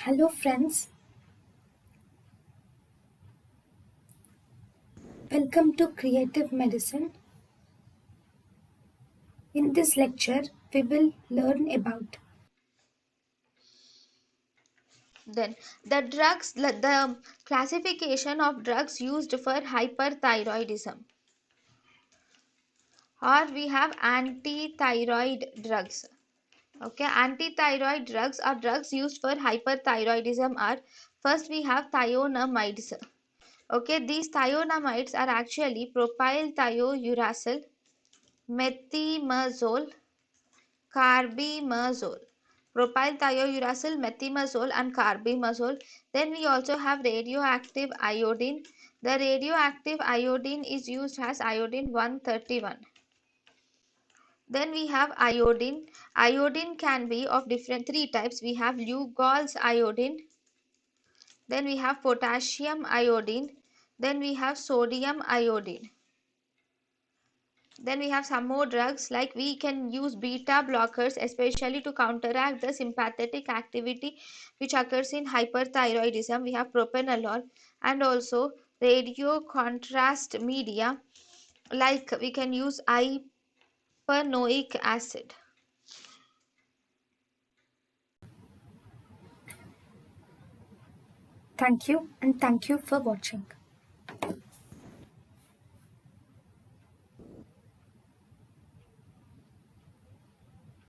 Hello, friends. Welcome to Creative Medicine. In this lecture, we will learn about Then the classification of drugs used for hyperthyroidism, or we have anti-thyroid drugs. Okay, anti-thyroid drugs are drugs used for hyperthyroidism. Are first we have thionamides. Okay, these thionamides are actually propyl thiouracil, methimazole, carbimazole, propyl thiouracil, methimazole, and carbimazole. Then we also have radioactive iodine. The radioactive iodine is used as iodine 131. Then we have iodine. Iodine can be of different three types. We have Lugol's iodine. Then we have potassium iodine. Then we have sodium iodine. Then we have some more drugs, like we can use beta blockers especially to counteract the sympathetic activity which occurs in hyperthyroidism. We have propranolol, and also radio contrast media, like we can use hypernoic acid. thank you and thank you for watching.